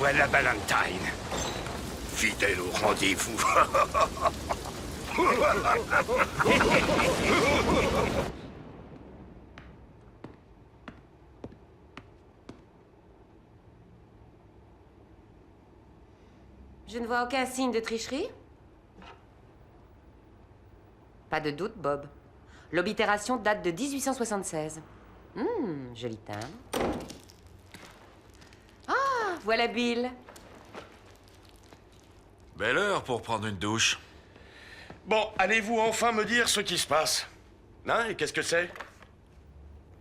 Voilà Valentine. Fidèle au rendez-vous. Je ne vois aucun signe de tricherie. Pas de doute, Bob. L'oblitération date de 1876. Joli timbre. Ah, voilà Bill. Belle heure pour prendre une douche. Bon, allez-vous enfin me dire ce qui se passe? Hein, et qu'est-ce que c'est?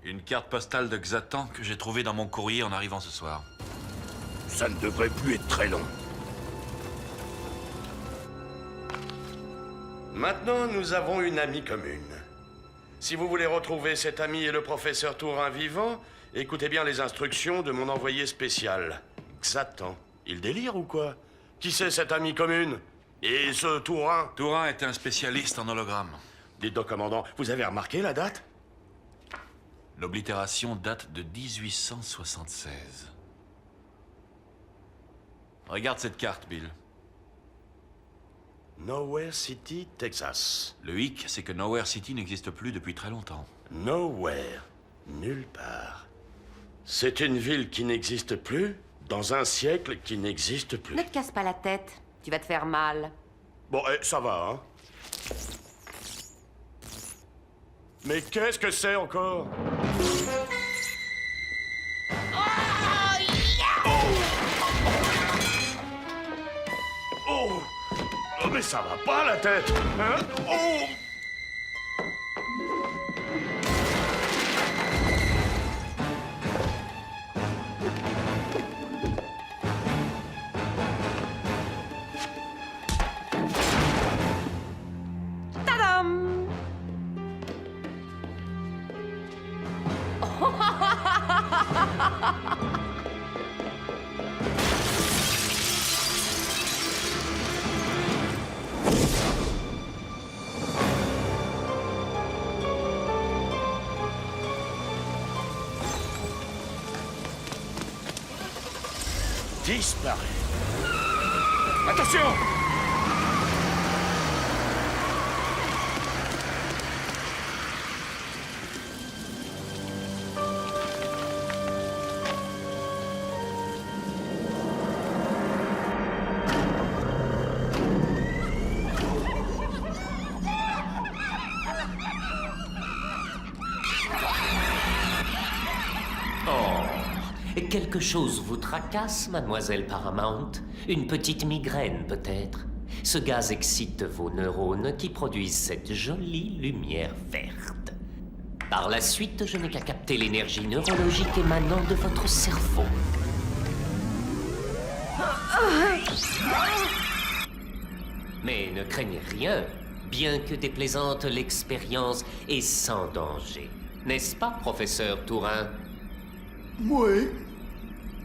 Une carte postale de Xatan que j'ai trouvée dans mon courrier en arrivant ce soir. Ça ne devrait plus être très long. Maintenant, nous avons une amie commune. Si vous voulez retrouver cette amie et le professeur Tourin vivant, écoutez bien les instructions de mon envoyé spécial. Xatan. Il délire ou quoi? Qui c'est cette amie commune? Et ce Tourin? Tourin est un spécialiste en hologramme. Dites donc, commandant, vous avez remarqué la date? L'oblitération date de 1876. Regarde cette carte, Bill. Nowhere City, Texas. Le hic, c'est que Nowhere City n'existe plus depuis très longtemps. Nowhere. Nulle part. C'est une ville qui n'existe plus, dans un siècle qui n'existe plus. Ne te casse pas la tête. Tu vas te faire mal. Bon, ça va, hein? Mais qu'est-ce que c'est encore? Oh! Oh, mais ça va pas, la tête! Hein? Oh! Tadam! Disparaît. Attention! Quelque chose vous tracasse, mademoiselle Paramount? Une petite migraine, peut-être? Ce gaz excite vos neurones qui produisent cette jolie lumière verte. Par la suite, je n'ai qu'à capter l'énergie neurologique émanant de votre cerveau. Mais ne craignez rien, bien que déplaisante l'expérience est sans danger. N'est-ce pas, professeur Tourin? Oui,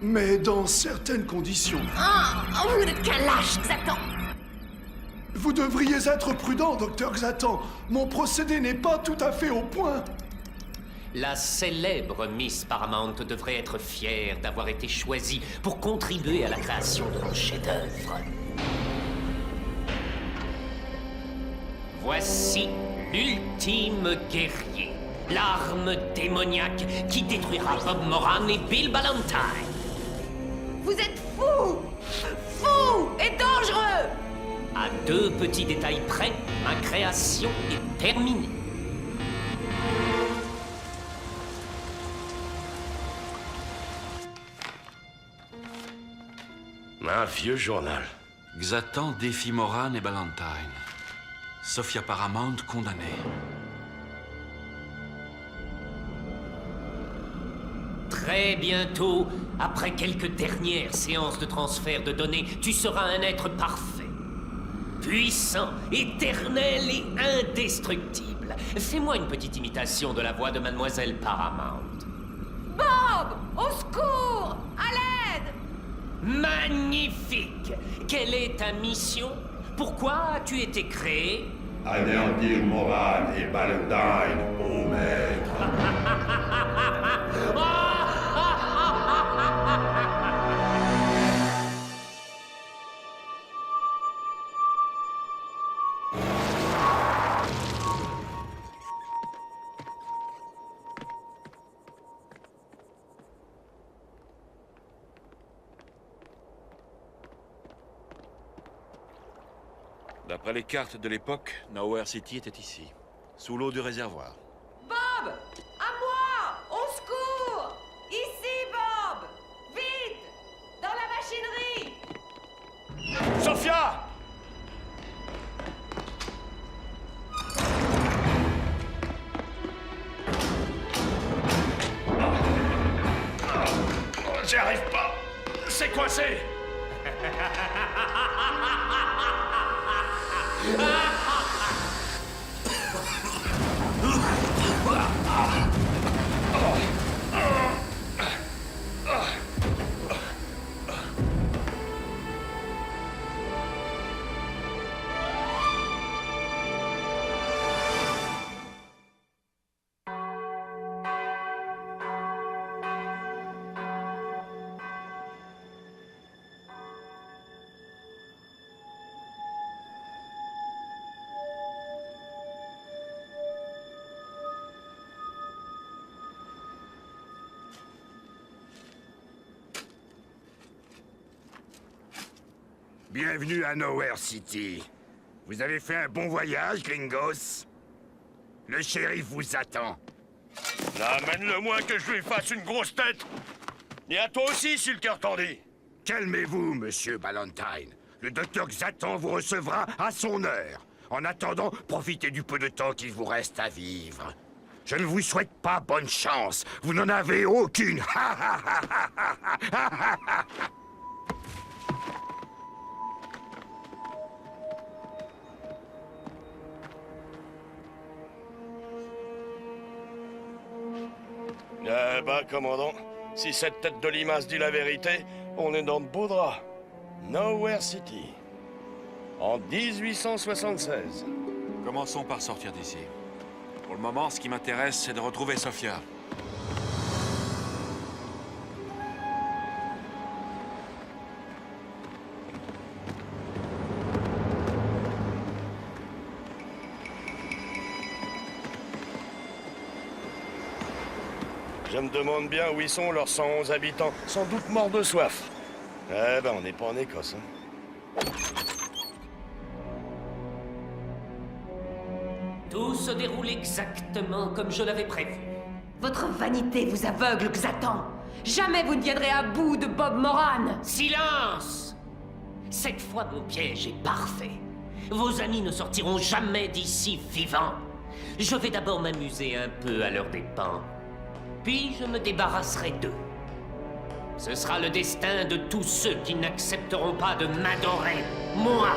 mais dans certaines conditions. Oh, vous n'êtes qu'un lâche, Xatan! Vous devriez être prudent, docteur Xatan. Mon procédé n'est pas tout à fait au point. La célèbre Miss Paramount devrait être fière d'avoir été choisie pour contribuer à la création de mon chef-d'œuvre. Voici l'ultime guerrier, l'arme démoniaque qui détruira Bob Moran et Bill Ballantine. Vous êtes fou! Fou et dangereux! À 2 petits détails près, ma création est terminée. Un vieux journal. Xatan défie Moran et Ballantine. Sophia Paramount condamnée. Très bientôt, après quelques dernières séances de transfert de données, tu seras un être parfait. Puissant, éternel et indestructible. Fais-moi une petite imitation de la voix de Mademoiselle Paramount. Bob! Au secours! À l'aide! Magnifique! Quelle est ta mission? Pourquoi as-tu été créé? Anéantir Moran et Ballantine, ô maître. D'après les cartes de l'époque, Nowhere City était ici, sous l'eau du réservoir. Bob! À moi! Au secours! Ici, Bob! Vite! Dans la machinerie! Sophia! J'y arrive pas. C'est coincé. Bienvenue à Nowhere City. Vous avez fait un bon voyage, gringos. Le shérif vous attend. Amène-le-moi que je lui fasse une grosse tête. Et à toi aussi, si le cœur t'en dit. Calmez-vous, monsieur Ballantyne. Le docteur Xatan vous recevra à son heure. En attendant, profitez du peu de temps qu'il vous reste à vivre. Je ne vous souhaite pas bonne chance. Vous n'en avez aucune. Eh ben, commandant, si cette tête de limace dit la vérité, on est dans de beaux draps. Nowhere City. En 1876. Commençons par sortir d'ici. Pour le moment, ce qui m'intéresse, c'est de retrouver Sophia. Je me demande bien où ils sont, leurs 111 habitants, sans doute morts de soif. Eh ben, on n'est pas en Écosse, hein. Tout se déroule exactement comme je l'avais prévu. Votre vanité vous aveugle, Xatan. Jamais vous ne viendrez à bout de Bob Moran. Silence! Cette fois, mon piège est parfait. Vos amis ne sortiront jamais d'ici vivants. Je vais d'abord m'amuser un peu à leurs dépens. Puis je me débarrasserai d'eux. Ce sera le destin de tous ceux qui n'accepteront pas de m'adorer, moi.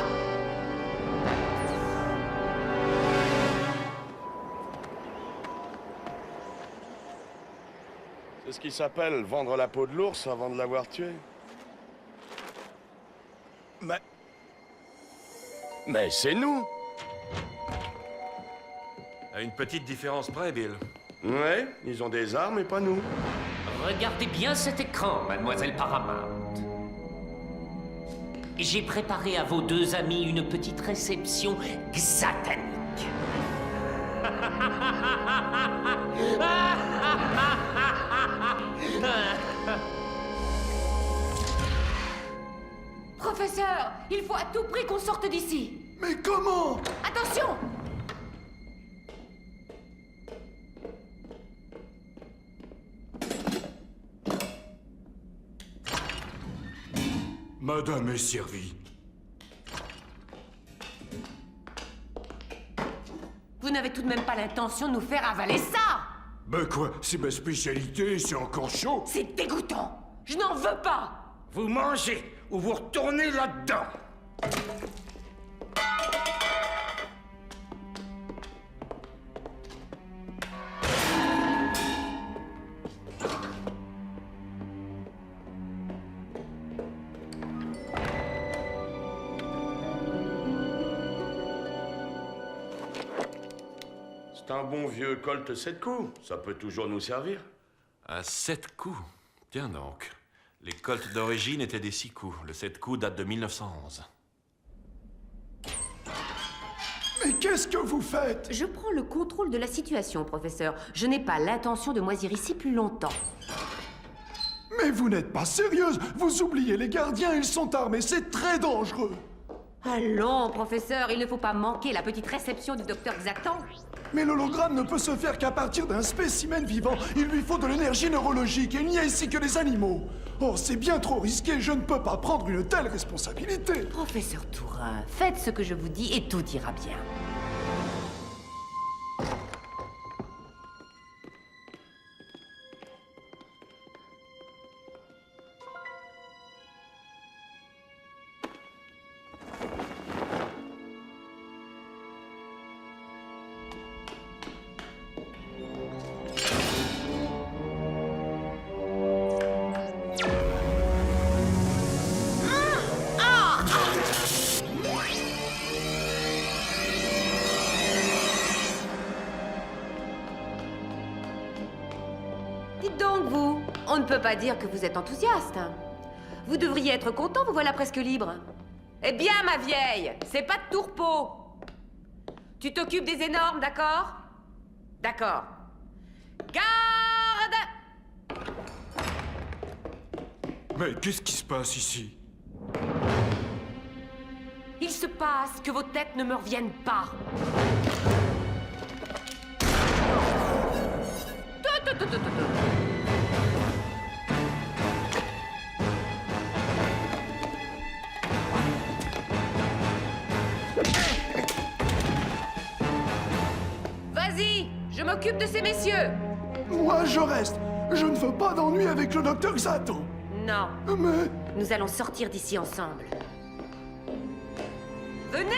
C'est ce qui s'appelle vendre la peau de l'ours avant de l'avoir tué. Mais c'est nous! À une petite différence près, Bill. Ouais, ils ont des armes et pas nous. Regardez bien cet écran, mademoiselle Paramount. J'ai préparé à vos deux amis une petite réception xatanique. Professeur, il faut à tout prix qu'on sorte d'ici. Mais comment? Attention! Madame est servie. Vous n'avez tout de même pas l'intention de nous faire avaler ça! Ben quoi, c'est ma spécialité, c'est encore chaud. C'est dégoûtant! Je n'en veux pas! Vous mangez ou vous retournez là-dedans. C'est un bon vieux Colt 7 coups. Ça peut toujours nous servir. À 7 coups. Tiens donc. Les colts d'origine étaient des 6 coups. Le 7 coups date de 1911. Mais qu'est-ce que vous faites? Je prends le contrôle de la situation, professeur. Je n'ai pas l'intention de moisir ici plus longtemps. Mais vous n'êtes pas sérieuse. Vous oubliez les gardiens, ils sont armés, c'est très dangereux. Allons, professeur, il ne faut pas manquer la petite réception du docteur Xatan. Mais l'hologramme ne peut se faire qu'à partir d'un spécimen vivant. Il lui faut de l'énergie neurologique et il n'y a ici que les animaux. Or, c'est bien trop risqué, je ne peux pas prendre une telle responsabilité. Professeur Tourin, faites ce que je vous dis et tout ira bien. Dites donc, vous, on ne peut pas dire que vous êtes enthousiaste. Vous devriez être content, vous voilà presque libre. Eh bien, ma vieille, c'est pas de tourpeau. Tu t'occupes des énormes, d'accord? D'accord. Garde! Mais qu'est-ce qui se passe ici? Il se passe que vos têtes ne me reviennent pas. Tout. Vas-y, je m'occupe de ces messieurs. Moi, je reste. Je ne veux pas d'ennui avec le docteur Xatan. Non, Mais... nous allons sortir d'ici ensemble. Venez!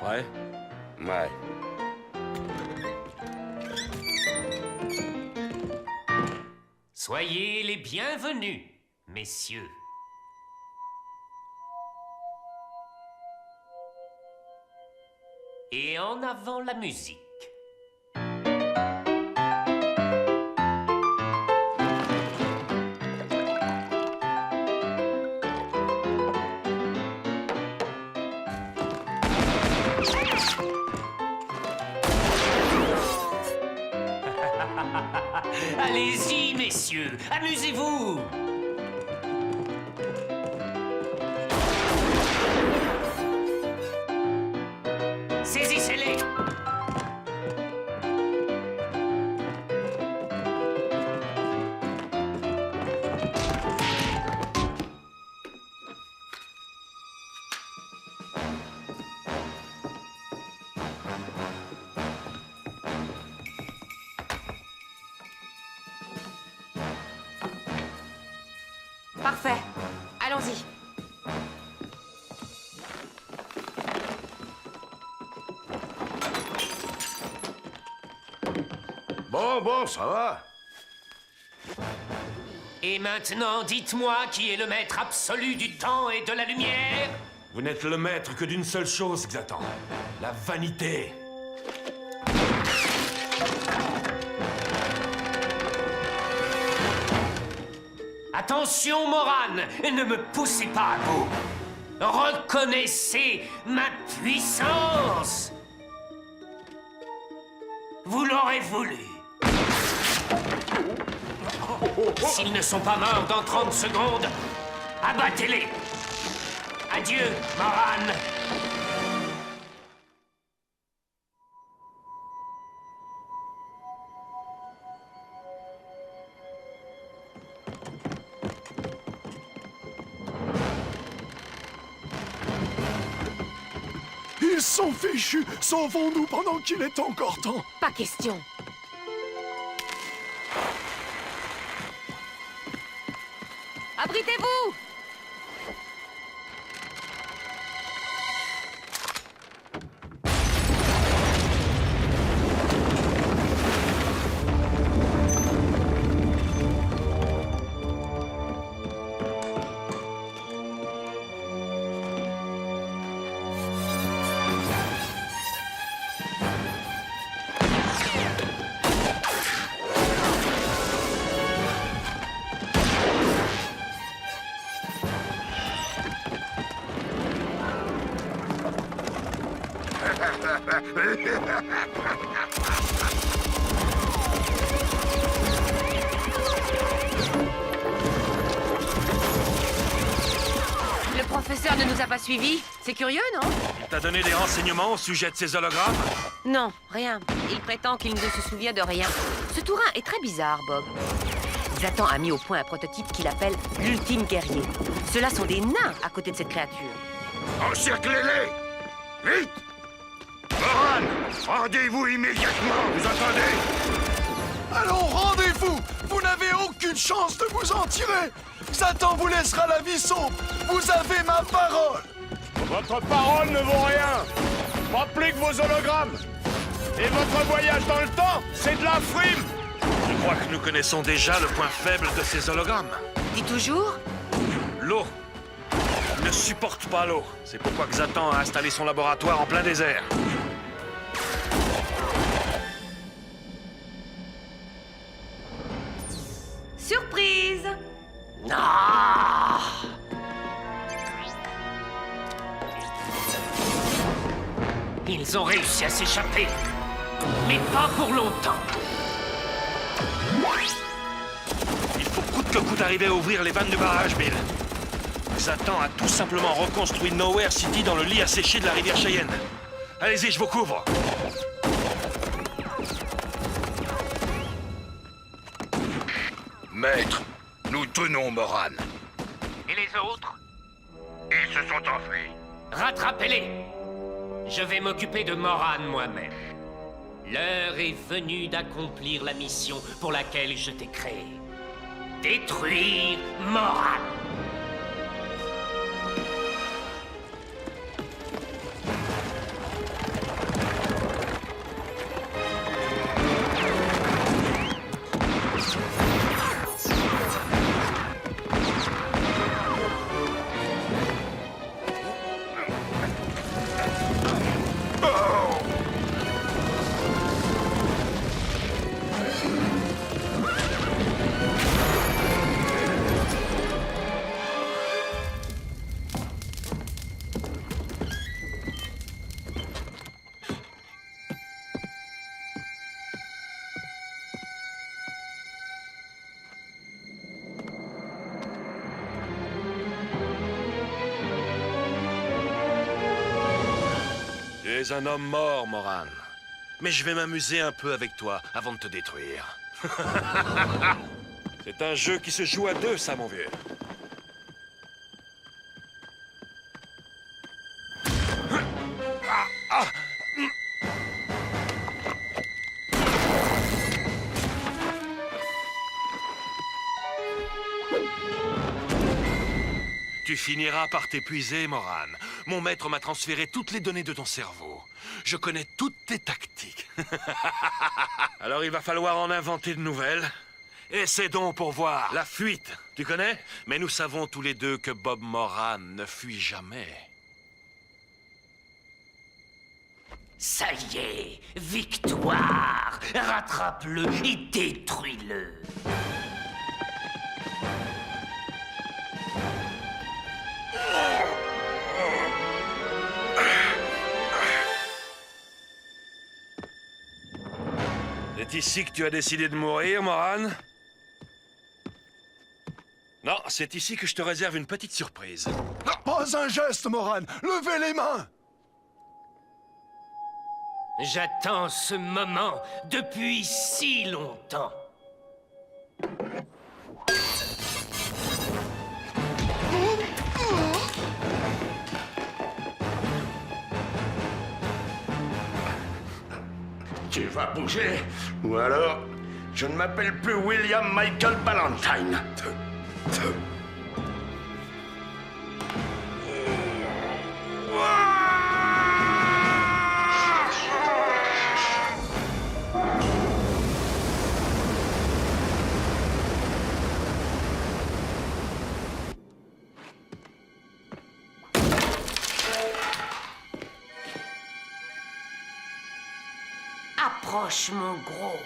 Ouais? Ouais. Soyez les bienvenus, messieurs. Et en avant la musique. Allez-y, messieurs, amusez-vous. Saisissez-les. Parfait. Allons-y. Bon, ça va. Et maintenant, dites-moi qui est le maître absolu du temps et de la lumière? Vous n'êtes le maître que d'une seule chose, Xatan. La vanité. Attention, Moran, ne me poussez pas à bout. Reconnaissez ma puissance. Vous l'aurez voulu. S'ils ne sont pas morts dans 30 secondes, abattez-les. Adieu, Moran. Ils sont fichus. Sauvons-nous pendant qu'il est encore temps. Pas question. Abritez-vous! Le professeur ne nous a pas suivis. C'est curieux, non? T'as donné des renseignements au sujet de ces hologrammes? Non, rien. Il prétend qu'il ne se souvient de rien. Ce Tourin est très bizarre, Bob. Zatan a mis au point un prototype qu'il appelle l'ultime guerrier. Ceux-là sont des nains à côté de cette créature. Encerclez-les! Vite! Moran, rendez-vous immédiatement, vous entendez? Allons, rendez-vous! Vous n'avez aucune chance de vous en tirer! Satan vous laissera la vie sauve! Vous avez ma parole! Votre parole ne vaut rien! Pas plus que vos hologrammes! Et votre voyage dans le temps, c'est de la frime! Je crois que nous connaissons déjà le point faible de ces hologrammes. Dis toujours? L'eau. Ils ne supportent pas l'eau. C'est pourquoi Xatan a installé son laboratoire en plein désert. Surprise! Ah! Ils ont réussi à s'échapper, mais pas pour longtemps. Il faut coûte que coûte arriver à ouvrir les vannes du barrage, Bill. Xatan a tout simplement reconstruit Nowhere City dans le lit asséché de la rivière Cheyenne. Allez-y, je vous couvre. Maître, nous tenons Moran. Et les autres? Ils se sont enfuis. Rattrapez-les! Je vais m'occuper de Moran moi-même. L'heure est venue d'accomplir la mission pour laquelle je t'ai créé. Détruire Moran! Tu es un homme mort, Moran. Mais je vais m'amuser un peu avec toi avant de te détruire. C'est un jeu qui se joue à deux, ça, mon vieux. Tu finiras par t'épuiser, Moran. Mon maître m'a transféré toutes les données de ton cerveau. Je connais toutes tes tactiques. Alors il va falloir en inventer de nouvelles. Et c'est donc pour voir. La fuite, tu connais? Mais nous savons tous les deux que Bob Moran ne fuit jamais. Ça y est, victoire! Rattrape-le et détruis-le! C'est ici que tu as décidé de mourir, Moran? Non, c'est ici que je te réserve une petite surprise. Pas un geste, Moran! Levez les mains! J'attends ce moment depuis si longtemps. Tu vas bouger, ou alors je ne m'appelle plus William Michael Ballantyne. Approche, mon gros.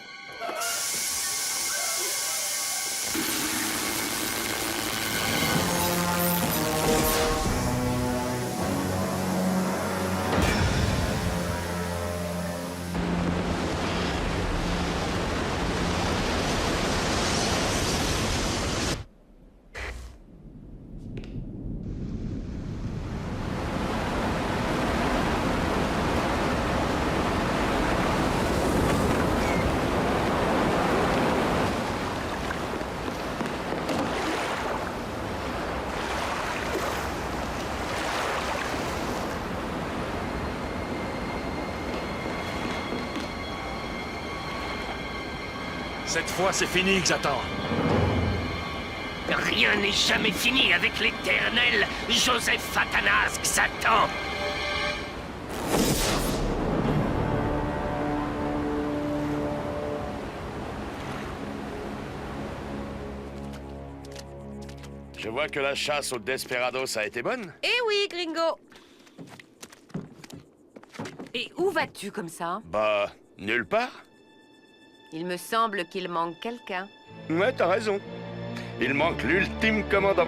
Cette fois, c'est fini, Xatan. Rien n'est jamais fini avec l'éternel Joseph Fatanas Xatan. Je vois que la chasse aux Desperados a été bonne. Eh oui, gringo. Et où vas-tu comme ça? Bah, nulle part. Il me semble qu'il manque quelqu'un. Ouais, t'as raison. Il manque l'ultime commandant.